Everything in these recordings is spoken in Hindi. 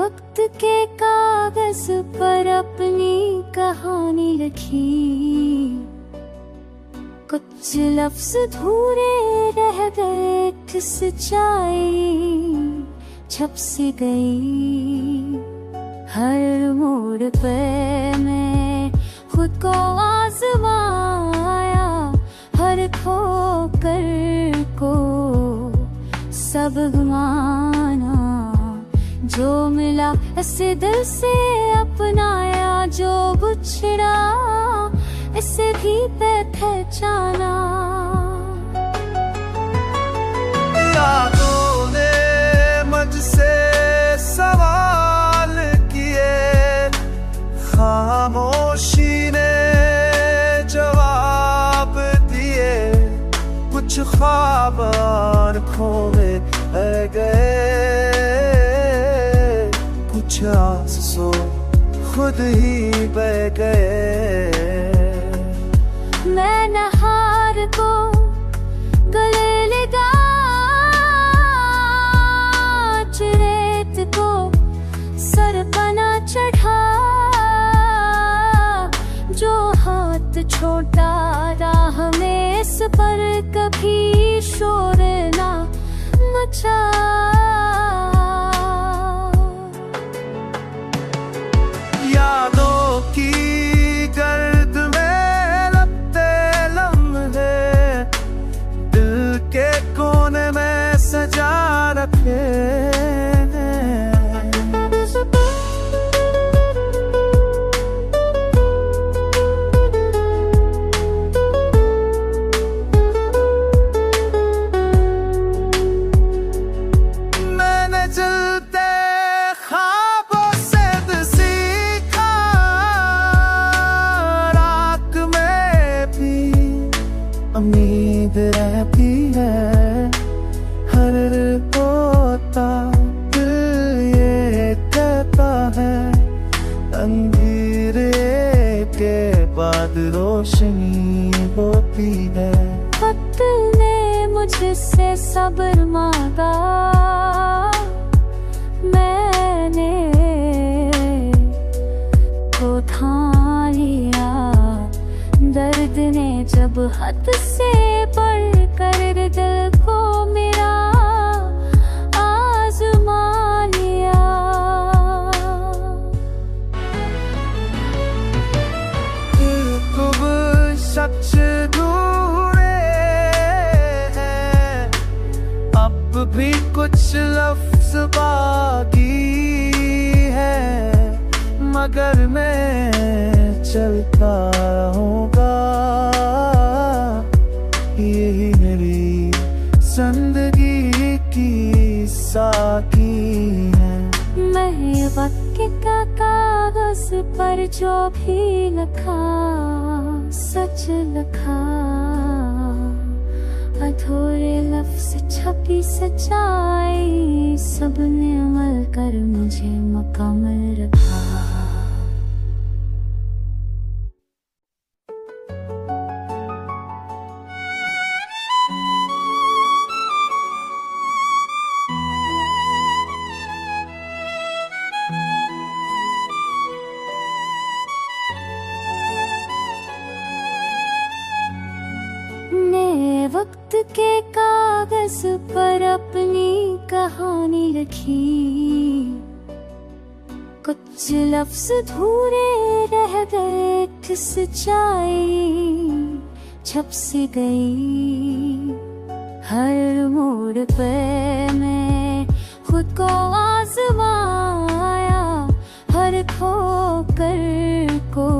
वक्त के कागज पर अपनी कहानी लिखी, कुछ लफ्ज धूरे रह गए, किस सच्चाई छप सी गई। हर मोड़ पे मैं खुद को आजमाया, हर ठोकर को सबक माना। जो मिला इसे दिल से अपनाया, जो बिछड़ा इसे भी पहचाना। यादों ने मुझसे सवाल किए, खामोशी ने जवाब दिए। कुछ ख्वाब आँखों में रह गए, कुछ आंसू खुद ही बह गए। मैं नहार को गले लगा, रेत को सर पना चढ़ा। जो हाथ छोटा राह में इस पर कभी शोर ना मचा। यादों की गर्द में लपटे लम्हे, दिल के कोने में सजा रखे। मैंने जलते ख्वाबों से सीखा, रात में भी उम्मीद रहती है। हर होता दिल ये कहता है, अंधेरे के बाद रोशनी होती है। वक्त ने मुझसे सब्र मांगा, मैंने को थाम लिया। दर्द ने जब हद से बढ़कर दिल को मेरा आज़मा लिया। खूब सच ढूंढे हैं, अब भी कुछ लफ्ज बाकी है। मगर मैं चलता रहूंगा, यही मेरी जिंदगी की साकी है। मैं वक्त का कागज पर जो भी लिखा, सच लिखा। अधूरे लफ्ज छपी सच्चाई, सबने अमल कर मुझे मुकम्मल रखा। वक्त के कागज पर अपनी कहानी लिखी, कुछ लफ्ज धूरे रह गए, किस सच्चाई छप सी गई। हर मोड़ पे मैं खुद को आजमाया, हर ठोकर को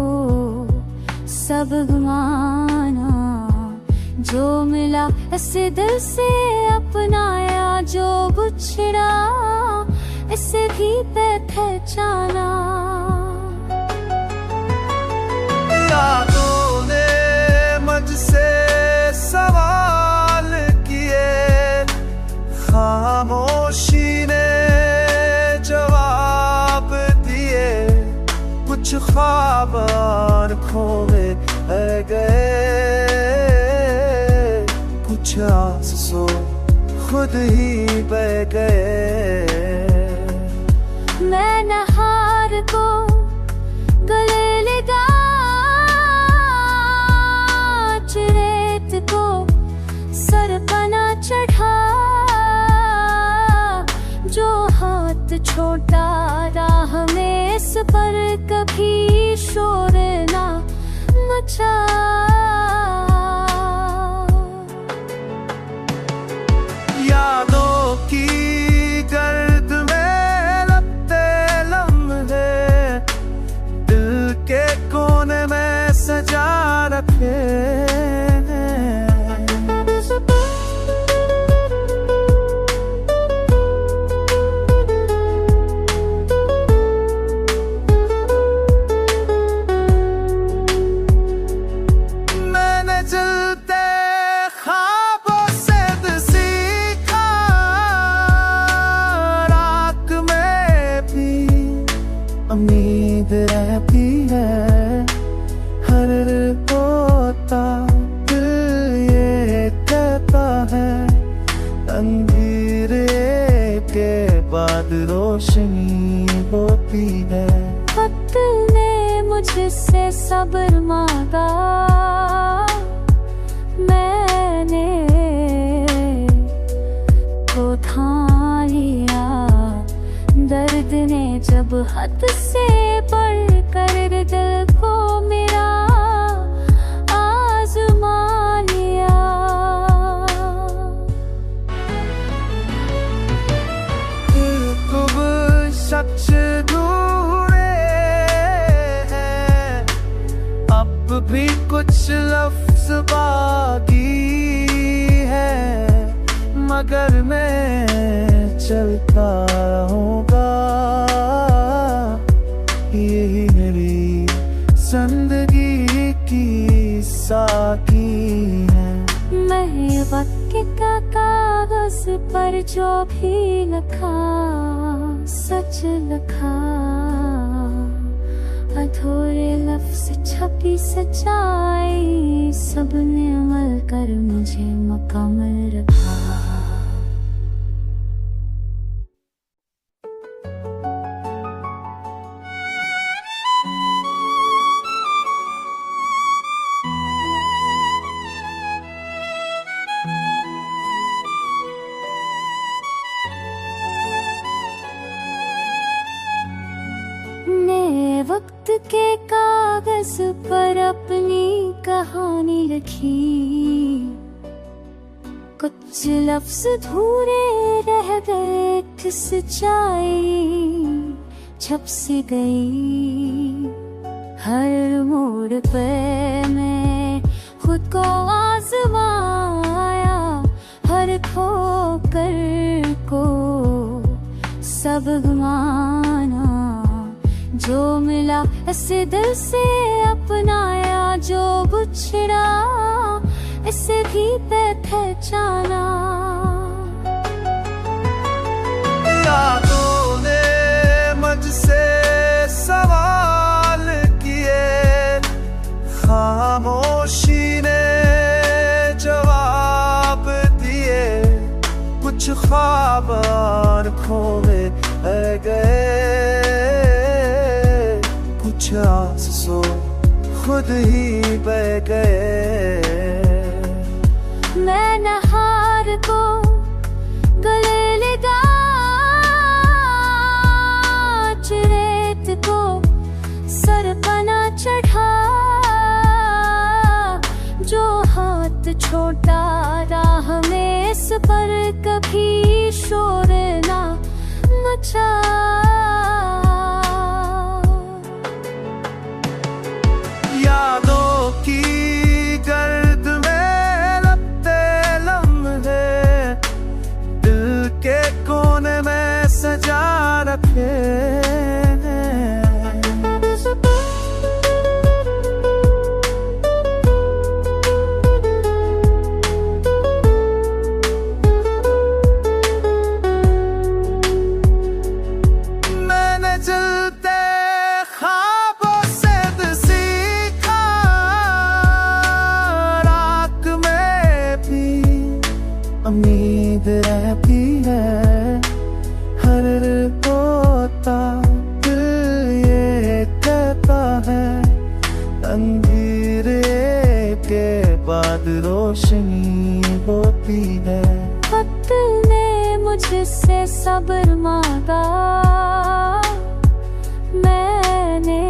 सबक माना। जो मिला इसे दिल से अपनाया, जो बिछड़ा इसे भी पहचाना। यादों ने मुझसे सवाल किए, खामोशी ने जवाब दिए। कुछ ख्वाब आँखों में रह गए, कुछ आंसू खुद ही बह गए। मैं छोटा राह में इस पर कभी शोर ना मचा। यादों की गर्द में लपटे लम्हे दिल के कोने में सजा रखे उम्मीद रहती है हर होता दिल ये कहता है अंधेरे के बाद रोशनी होती है। वक्त ने मुझसे सब्र मांगा, मैंने को थाम लिया। दर्द ने जब हद से बढ़ कर दिल को मेरा आज़मा लिया। खूब सच ढूंढे हैं अब भी कुछ लफ्ज़ बाकी है, मगर मैं चलता रहूँगा। यही मेरी जिंदगी की साकी है। मैं वक्त का कागज पर जो भी लिखा सच लिखा, अधूरे लफ्ज़ छपी सच्चाई, सबने अमल कर मुझे मुकम्मल रखा। वक्त के कागज पर अपनी कहानी लिखी, कुछ लफ्ज़ धूरे रह गए, किस सच्चाई छप सी गई। हर मोड़ पे मैं खुद को आज़माया, हर ठोकर को सब गंवाना। जो मिला इसे दिल से अपनाया, जो बिछड़ा इसे भी पहचाना। यादों ने मुझसे सवाल किए, खामोशी ने जवाब दिए। कुछ ख्वाब आँखों में रह गए, कुछ आंसू खुद ही बह गए। मैं नहार को गले लगा, रेत को सर पना चढ़ा। जो हाथ छोटा राह में इस पर कभी शोर ना मचा। यादों की गर्द में लपटे लम्हे दिल के कोने में सजा रखे। उम्मीद रहती है हर होता दिल ये कहता है अंधेरे के बाद रोशनी होती है। वक्त ने मुझसे सब्र मांगा, मैंने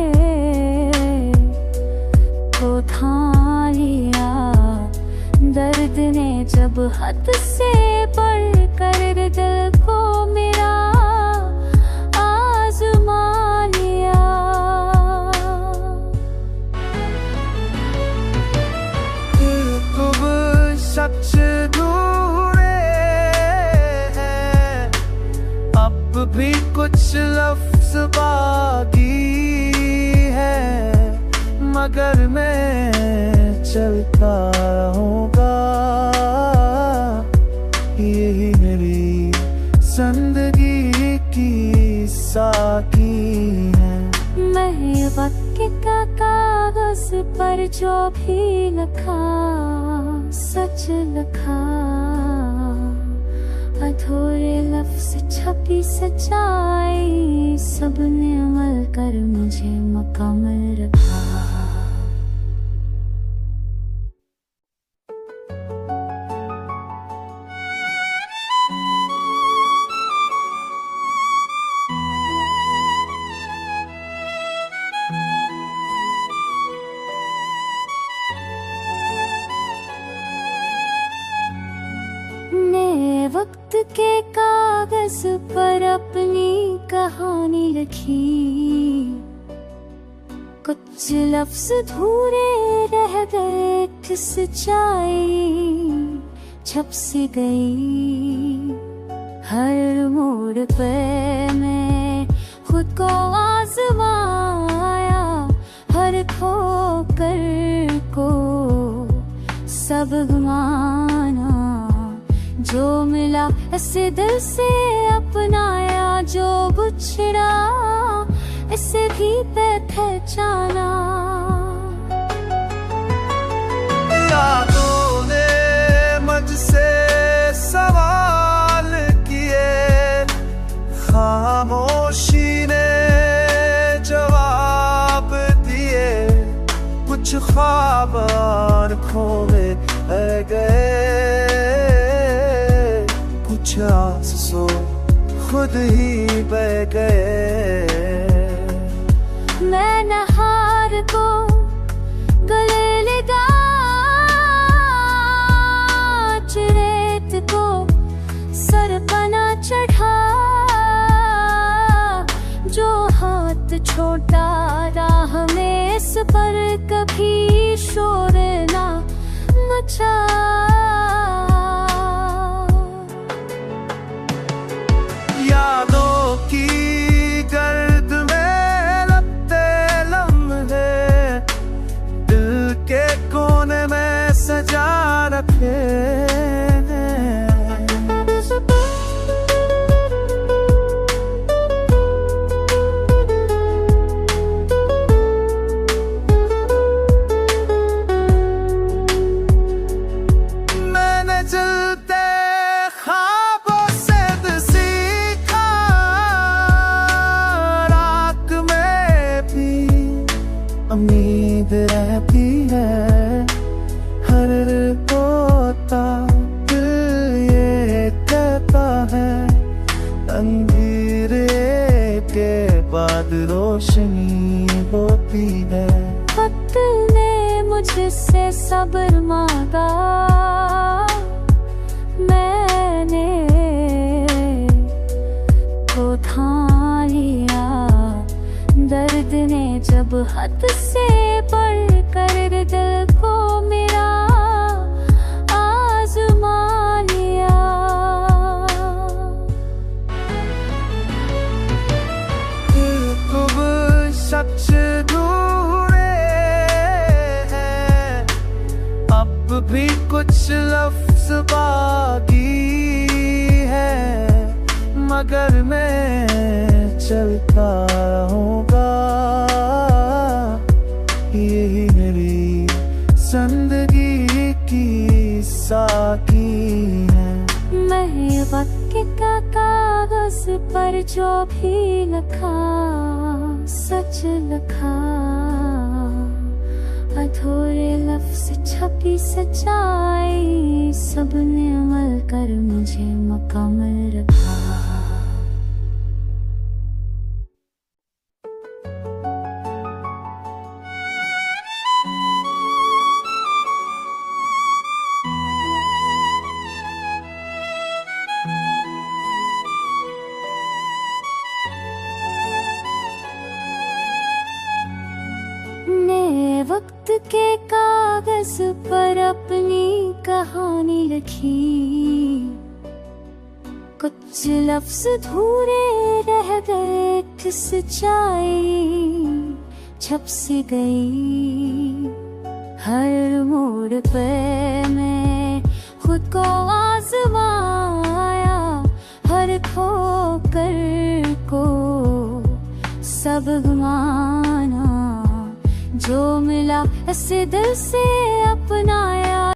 तो थाम लिया। दर्द ने जब हद से बढ़कर दिल को मेरा आज़मा लिया। तुम सच ढूंढे हैं, अब भी कुछ लफ्ज़ बाकी है, मगर मैं चलता रहूँगा। यही मेरी जिंदगी की साकी है। मैं वक्त का कागज पर जो भी लिखा सच लिखा, अधूरे लफ्ज़ छपी सच्चाई, सबने अमल कर मुझे मुकम्मल रखा। वक्त के कागज पर अपनी कहानी लिखी, कुछ लफ्ज़ धूरे रह गए, कि सच्चाई छप सी गई। हर मोड़ पे मैं खुद को आज़माया, हर ठोकर को सबक माना। जो मिला इसे दिल से अपनाया, जो बिछड़ा इसे भी पहचाना। यादों ने मुझसे सवाल किए, खामोशी ने जवाब दिए। कुछ ख्वाब आँखों में रह गए, कुछ आंसू खुद ही बह गए। मैं हार को गले लगा, रेत को सर पना चढ़ा। जो हाथ छोटा राह में इस पर कभी शोर ना मचा। यादों की गर्द में लगते लम्हे, दिल के कोने में सजा रखे हैं। मैंने चलते ख्वाबों से सीखा, रात में भी उम्मीद रहती है। हर रोता दिल ये कहता है, अंधेरे के बाद रोशनी होती है। वक्त ने मुझसे सब्र मांगा, मैंने तो थाम लिया। दर्द ने जब हद से बढ़कर दिल को मेरा आज़मा लिया। तुम सच ढूंढे हैं, अब भी कुछ लफ्ज़ बाकी है, मगर मैं चलता रहूँगा। यही मेरी जिंदगी की साकी है। मैं वक्त का कागज पर जो भी लिखा सच लिखा, अधूरे लफ्ज़ छपी सच्चाई, सबने अमल कर मुझे मुकम्मल रखा। लिखी, कुछ लफ्ज अधूरे रह गए, एक सच्चाई छप सी गई। हर मोड़ पे मैं खुद को आजमाया, हर ठोकर को सब माना, जो मिला ऐसे दिल से अपनाया।